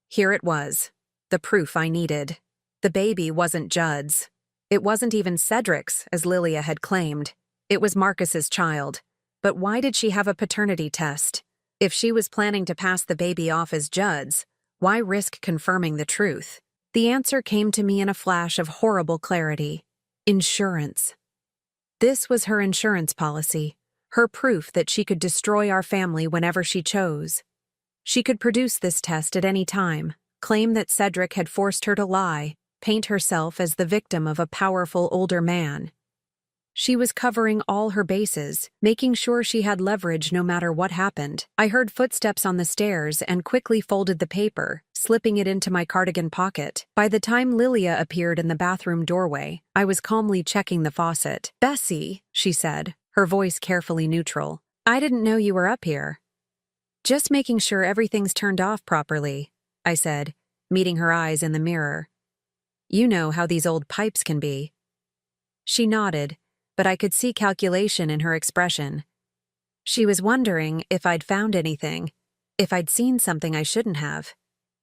Here it was, the proof I needed. The baby wasn't Judd's. It wasn't even Cedric's, as Lilia had claimed. It was Marcus's child. But why did she have a paternity test? If she was planning to pass the baby off as Judd's, why risk confirming the truth? The answer came to me in a flash of horrible clarity. Insurance. This was her insurance policy. Her proof that she could destroy our family whenever she chose. She could produce this test at any time, claim that Cedric had forced her to lie, paint herself as the victim of a powerful older man. She was covering all her bases, making sure she had leverage no matter what happened. I heard footsteps on the stairs and quickly folded the paper, slipping it into my cardigan pocket. By the time Lilia appeared in the bathroom doorway, I was calmly checking the faucet. "Bessie," she said, her voice carefully neutral. "I didn't know you were up here." "Just making sure everything's turned off properly," I said, meeting her eyes in the mirror. "You know how these old pipes can be." She nodded, but I could see calculation in her expression. She was wondering if I'd found anything, if I'd seen something I shouldn't have.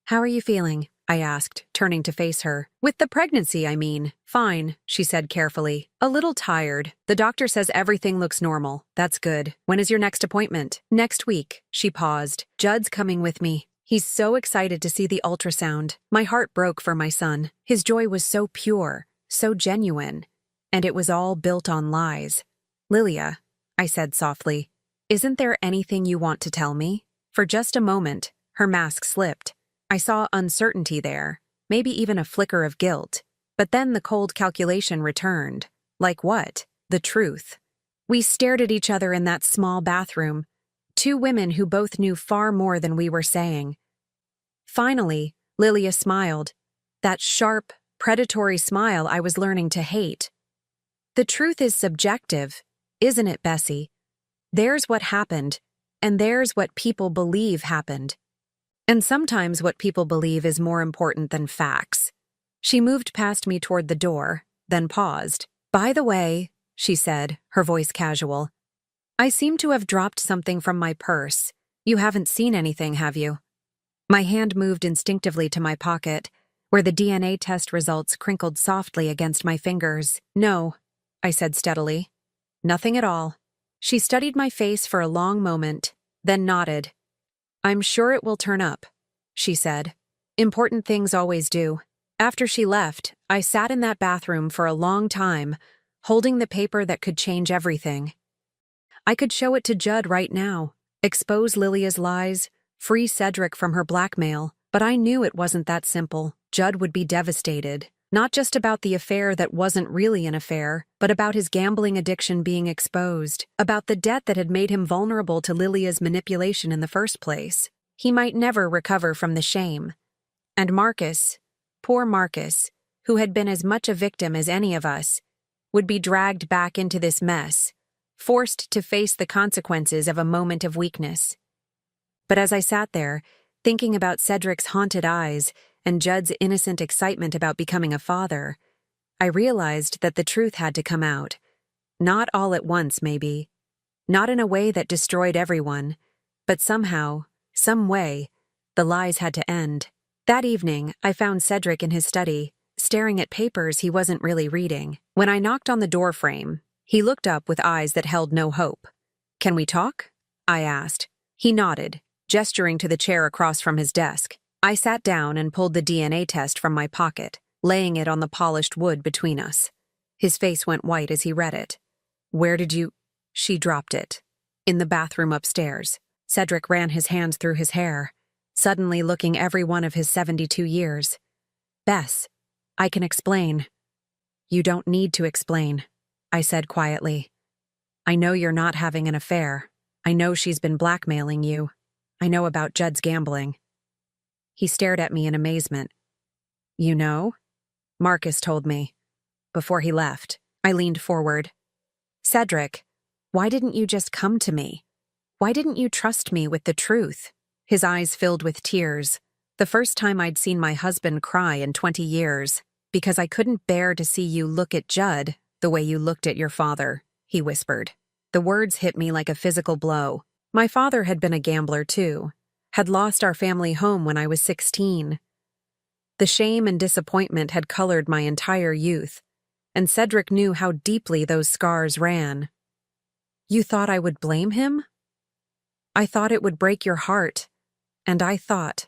"How are you feeling?" I asked, turning to face her. With the pregnancy, I mean. Fine, she said carefully. A little tired. The doctor says everything looks normal. That's good. When is your next appointment? Next week. She paused. Judd's coming with me. He's so excited to see the ultrasound. My heart broke for my son. His joy was so pure, so genuine. And it was all built on lies. Lilia, I said softly, isn't there anything you want to tell me? For just a moment, her mask slipped. I saw uncertainty there, maybe even a flicker of guilt. But then the cold calculation returned. Like what? The truth. We stared at each other in that small bathroom, two women who both knew far more than we were saying. Finally, Lilia smiled. That sharp, predatory smile I was learning to hate. The truth is subjective, isn't it, Bessie? There's what happened, and there's what people believe happened. And sometimes what people believe is more important than facts. She moved past me toward the door, then paused. By the way, she said, her voice casual, I seem to have dropped something from my purse. You haven't seen anything, have you? My hand moved instinctively to my pocket, where the DNA test results crinkled softly against my fingers. No, I said steadily. Nothing at all. She studied my face for a long moment, then nodded. I'm sure it will turn up, she said. Important things always do. After she left, I sat in that bathroom for a long time, holding the paper that could change everything. I could show it to Judd right now, expose Lilia's lies, free Cedric from her blackmail, but I knew it wasn't that simple. Judd would be devastated, not just about the affair that wasn't really an affair, but about his gambling addiction being exposed, about the debt that had made him vulnerable to Lilia's manipulation in the first place. He might never recover from the shame. And Marcus, poor Marcus, who had been as much a victim as any of us, would be dragged back into this mess, forced to face the consequences of a moment of weakness. But as I sat there, thinking about Cedric's haunted eyes and Judd's innocent excitement about becoming a father, I realized that the truth had to come out. Not all at once, maybe. Not in a way that destroyed everyone, but somehow, some way, the lies had to end. That evening, I found Cedric in his study, staring at papers he wasn't really reading. When I knocked on the door frame, he looked up with eyes that held no hope. Can we talk? I asked. He nodded, gesturing to the chair across from his desk. I sat down and pulled the DNA test from my pocket, laying it on the polished wood between us. His face went white as he read it. Where did you... She dropped it. In the bathroom upstairs. Cedric ran his hands through his hair, suddenly looking every one of his 72 years. Bess, I can explain. You don't need to explain, I said quietly. I know you're not having an affair. I know she's been blackmailing you. I know about Judd's gambling. He stared at me in amazement. You know? Marcus told me. Before he left, I leaned forward. Cedric, why didn't you just come to me? Why didn't you trust me with the truth? His eyes filled with tears. The first time I'd seen my husband cry in 20 years. Because I couldn't bear to see you look at Judd the way you looked at your father, he whispered. The words hit me like a physical blow. My father had been a gambler too. Had lost our family home when I was 16. The shame and disappointment had colored my entire youth, and Cedric knew how deeply those scars ran. You thought I would blame him? I thought it would break your heart, and I thought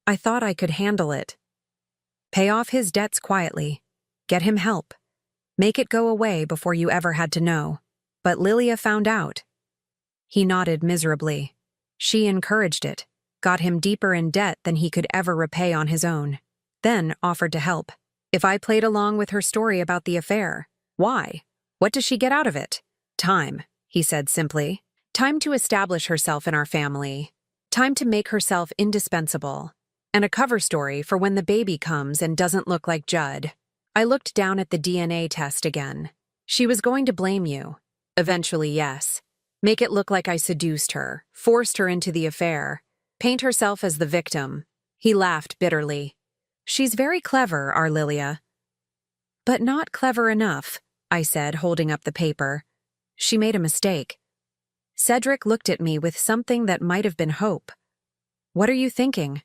I could handle it. Pay off his debts quietly. Get him help. Make it go away before you ever had to know. But Lilia found out. He nodded miserably. She encouraged it, got him deeper in debt than he could ever repay on his own, then offered to help. If I played along with her story about the affair, why? What does she get out of it? Time, he said simply. Time to establish herself in our family. Time to make herself indispensable. And a cover story for when the baby comes and doesn't look like Judd. I looked down at the DNA test again. She was going to blame you. Eventually, yes. Make it look like I seduced her, forced her into the affair, paint herself as the victim. He laughed bitterly. She's very clever, our Lilia. But not clever enough, I said, holding up the paper. She made a mistake. Cedric looked at me with something that might have been hope. What are you thinking?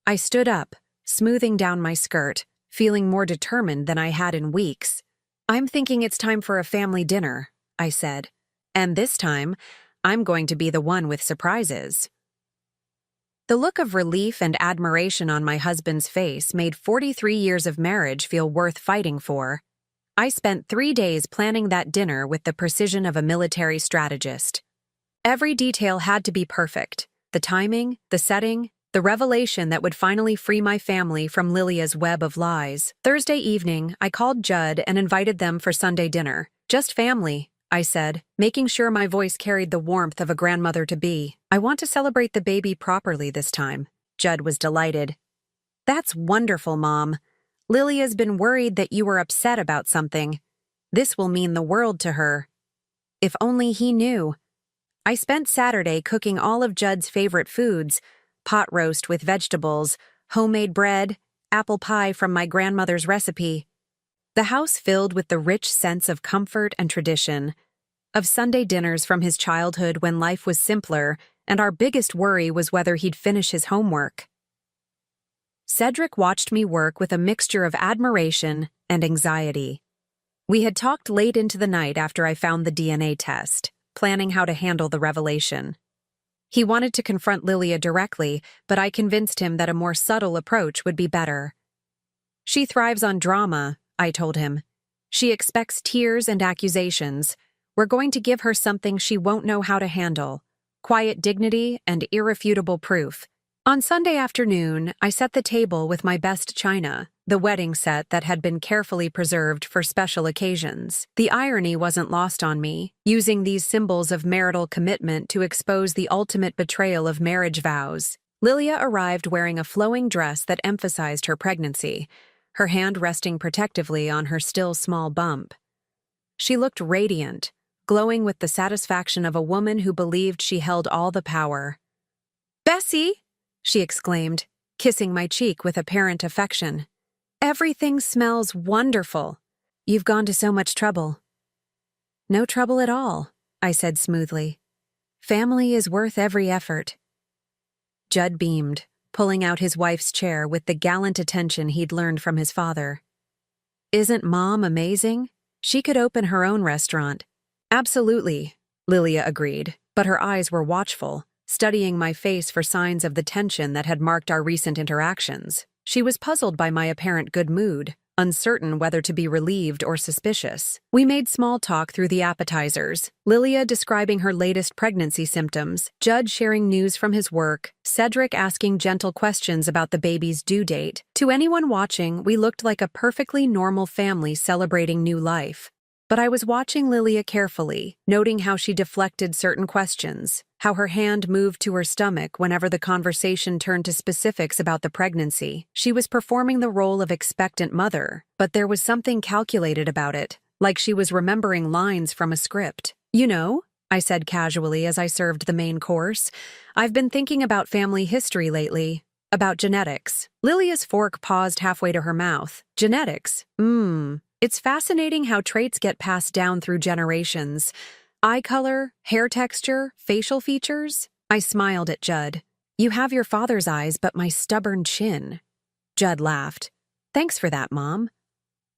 I stood up, smoothing down my skirt, feeling more determined than I had in weeks. "I'm thinking it's time for a family dinner," I said. "And this time, I'm going to be the one with surprises." The look of relief and admiration on my husband's face made 43 years of marriage feel worth fighting for. I spent 3 days planning that dinner with the precision of a military strategist. Every detail had to be perfect: the timing, the setting, the revelation that would finally free my family from Lilia's web of lies. Thursday evening, I called Judd and invited them for Sunday dinner. "Just family," I said, making sure my voice carried the warmth of a grandmother-to-be. "I want to celebrate the baby properly this time." Judd was delighted. "That's wonderful, Mom. Lilia's been worried that you were upset about something. This will mean the world to her." If only he knew. I spent Saturday cooking all of Judd's favorite foods: pot roast with vegetables, homemade bread, apple pie from my grandmother's recipe. The house filled with the rich sense of comfort and tradition, of Sunday dinners from his childhood when life was simpler and our biggest worry was whether he'd finish his homework. Cedric watched me work with a mixture of admiration and anxiety. We had talked late into the night after I found the DNA test, planning how to handle the revelation. He wanted to confront Lilia directly, but I convinced him that a more subtle approach would be better. "She thrives on drama," I told him. "She expects tears and accusations. We're going to give her something she won't know how to handle: quiet dignity and irrefutable proof." On Sunday afternoon, I set the table with my best china, the wedding set that had been carefully preserved for special occasions. The irony wasn't lost on me, using these symbols of marital commitment to expose the ultimate betrayal of marriage vows. Lilia arrived wearing a flowing dress that emphasized her pregnancy, her hand resting protectively on her still small bump. She looked radiant, glowing with the satisfaction of a woman who believed she held all the power. "Bessie!" she exclaimed, kissing my cheek with apparent affection. "Everything smells wonderful. You've gone to so much trouble." "No trouble at all," I said smoothly. "Family is worth every effort." Judd beamed, pulling out his wife's chair with the gallant attention he'd learned from his father. "Isn't Mom amazing? She could open her own restaurant." "Absolutely," Lilia agreed, but her eyes were watchful, studying my face for signs of the tension that had marked our recent interactions. She was puzzled by my apparent good mood, uncertain whether to be relieved or suspicious. We made small talk through the appetizers, Lilia describing her latest pregnancy symptoms, Judd sharing news from his work, Cedric asking gentle questions about the baby's due date. To anyone watching, we looked like a perfectly normal family celebrating new life. But I was watching Lilia carefully, noting how she deflected certain questions, how her hand moved to her stomach whenever the conversation turned to specifics about the pregnancy. She was performing the role of expectant mother, but there was something calculated about it, like she was remembering lines from a script. "You know," I said casually as I served the main course, "I've been thinking about family history lately, about genetics." Lilia's fork paused halfway to her mouth. "Genetics? It's fascinating how traits get passed down through generations. Eye color, hair texture, facial features." I smiled at Judd. "You have your father's eyes, but my stubborn chin." Judd laughed. "Thanks for that, Mom."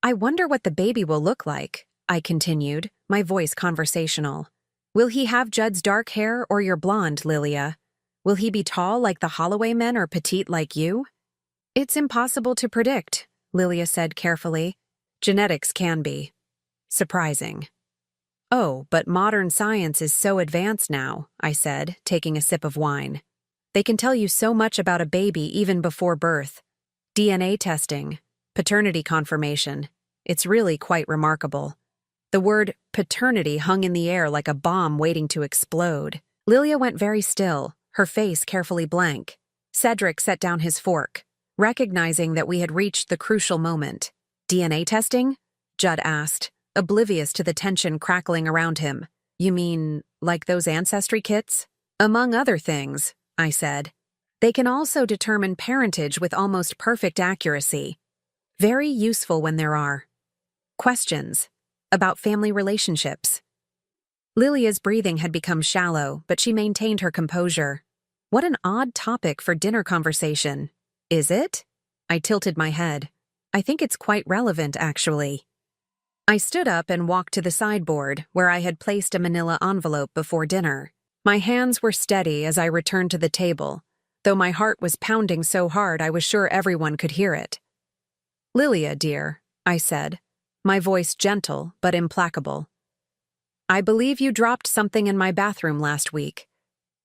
"I wonder what the baby will look like," I continued, my voice conversational. "Will he have Judd's dark hair or your blonde, Lilia? Will he be tall like the Holloway men or petite like you?" "It's impossible to predict," Lilia said carefully. "Genetics can be surprising." "Oh, but modern science is so advanced now," I said, taking a sip of wine. "They can tell you so much about a baby even before birth. DNA testing, paternity confirmation. It's really quite remarkable." The word paternity hung in the air like a bomb waiting to explode. Lilia went very still, her face carefully blank. Cedric set down his fork, recognizing that we had reached the crucial moment. "DNA testing?" Judd asked, oblivious to the tension crackling around him. "You mean, like those ancestry kits?" "Among other things," I said. "They can also determine parentage with almost perfect accuracy. Very useful when there are questions about family relationships." Lilia's breathing had become shallow, but she maintained her composure. "What an odd topic for dinner conversation." "Is it?" I tilted my head. I think it's quite relevant, actually. I stood up and walked to the sideboard, where I had placed a manila envelope before dinner. My hands were steady as I returned to the table, though my heart was pounding so hard I was sure everyone could hear it. "Lilia, dear," I said, my voice gentle but implacable. "I believe you dropped something in my bathroom last week."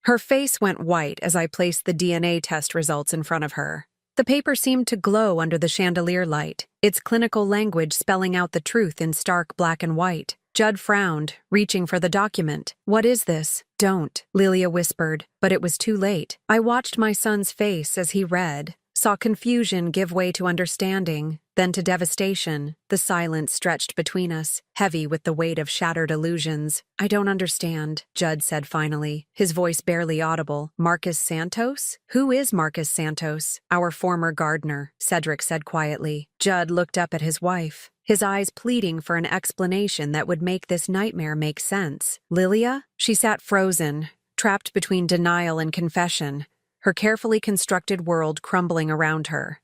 Her face went white as I placed the DNA test results in front of her. The paper seemed to glow under the chandelier light, its clinical language spelling out the truth in stark black and white. Judd frowned, reaching for the document. "What is this?" "Don't," Lilia whispered, but it was too late. I watched my son's face as he read, saw confusion give way to understanding, then to devastation. The silence stretched between us, heavy with the weight of shattered illusions. "I don't understand," Judd said finally, his voice barely audible. "Marcus Santos? Who is Marcus Santos?" "Our former gardener," Cedric said quietly. Judd looked up at his wife, his eyes pleading for an explanation that would make this nightmare make sense. "Lilia?" She sat frozen, trapped between denial and confession, her carefully constructed world crumbling around her.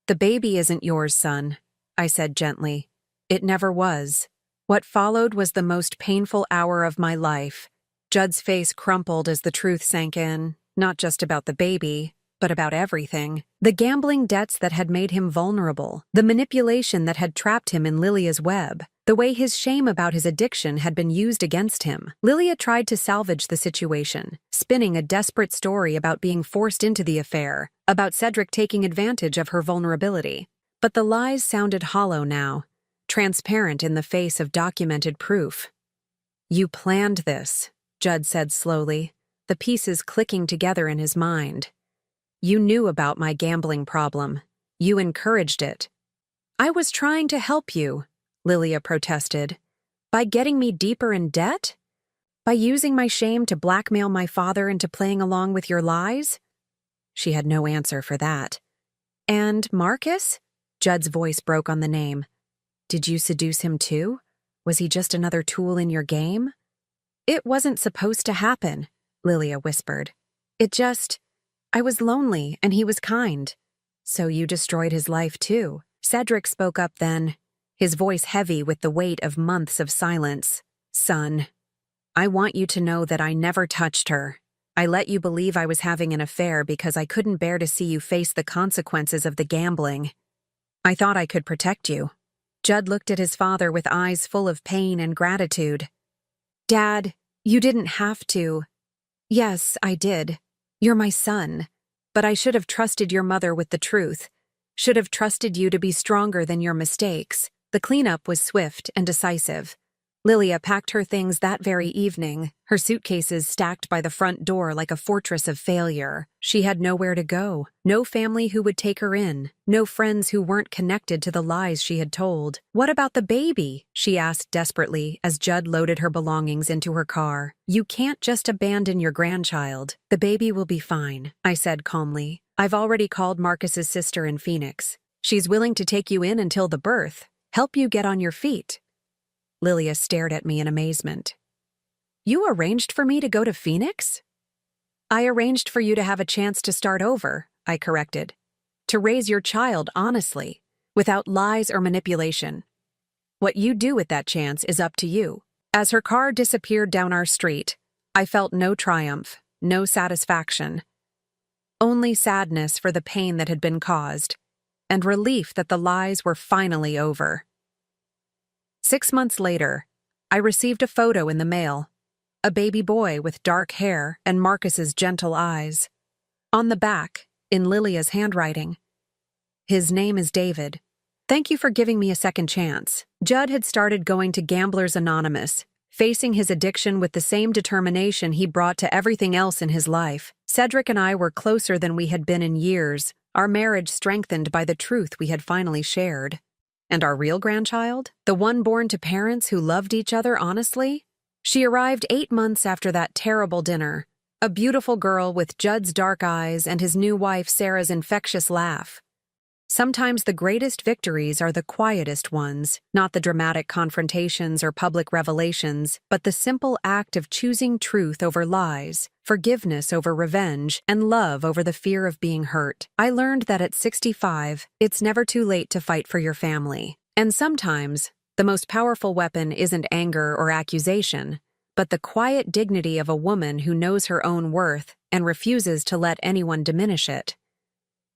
"The baby isn't yours, son," I said gently. "It never was." What followed was the most painful hour of my life. Judd's face crumpled as the truth sank in, not just about the baby, but about everything. The gambling debts that had made him vulnerable, the manipulation that had trapped him in Lilia's web, the way his shame about his addiction had been used against him. Lilia tried to salvage the situation, spinning a desperate story about being forced into the affair, about Cedric taking advantage of her vulnerability. But the lies sounded hollow now, transparent in the face of documented proof. "You planned this," Judd said slowly, the pieces clicking together in his mind. "You knew about my gambling problem. You encouraged it." "I was trying to help you," Lilia protested. "By getting me deeper in debt? By using my shame to blackmail my father into playing along with your lies?" She had no answer for that. "And Marcus?" Judd's voice broke on the name. "Did you seduce him too? Was he just another tool in your game?" "It wasn't supposed to happen," Lilia whispered. I was lonely and he was kind." "So you destroyed his life too." Cedric spoke up then, his voice heavy with the weight of months of silence. "Son, I want you to know that I never touched her. I let you believe I was having an affair because I couldn't bear to see you face the consequences of the gambling. I thought I could protect you." Judd looked at his father with eyes full of pain and gratitude. "Dad, you didn't have to." "Yes, I did. You're my son. But I should have trusted your mother with the truth. Should have trusted you to be stronger than your mistakes." The cleanup was swift and decisive. Lilia packed her things that very evening, her suitcases stacked by the front door like a fortress of failure. She had nowhere to go, no family who would take her in, no friends who weren't connected to the lies she had told. "What about the baby?" she asked desperately as Judd loaded her belongings into her car. "You can't just abandon your grandchild. The baby will be fine," I said calmly. "I've already called Marcus's sister in Phoenix. She's willing to take you in until the birth, help you get on your feet." Lilia stared at me in amazement. "You arranged for me to go to Phoenix?" "I arranged for you to have a chance to start over," I corrected. "To raise your child honestly, without lies or manipulation. What you do with that chance is up to you." As her car disappeared down our street, I felt no triumph, no satisfaction. Only sadness for the pain that had been caused, and relief that the lies were finally over. 6 months later, I received a photo in the mail. A baby boy with dark hair and Marcus's gentle eyes. On the back, in Lilia's handwriting, "His name is David. Thank you for giving me a second chance." Judd had started going to Gamblers Anonymous, facing his addiction with the same determination he brought to everything else in his life. Cedric and I were closer than we had been in years, our marriage strengthened by the truth we had finally shared. And our real grandchild? The one born to parents who loved each other honestly? She arrived 8 months after that terrible dinner, a beautiful girl with Judd's dark eyes and his new wife Sarah's infectious laugh. Sometimes the greatest victories are the quietest ones, not the dramatic confrontations or public revelations, but the simple act of choosing truth over lies, forgiveness over revenge, and love over the fear of being hurt. I learned that at 65, it's never too late to fight for your family. And sometimes, the most powerful weapon isn't anger or accusation, but the quiet dignity of a woman who knows her own worth and refuses to let anyone diminish it.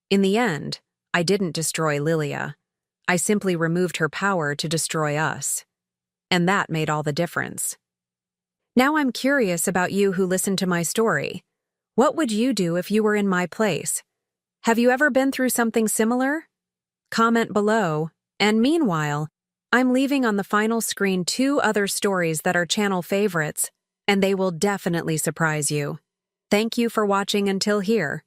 In the end, I didn't destroy Lilia. I simply removed her power to destroy us. And that made all the difference. Now I'm curious about you who listened to my story. What would you do if you were in my place? Have you ever been through something similar? Comment below. And meanwhile, I'm leaving on the final screen 2 other stories that are channel favorites, and they will definitely surprise you. Thank you for watching until here.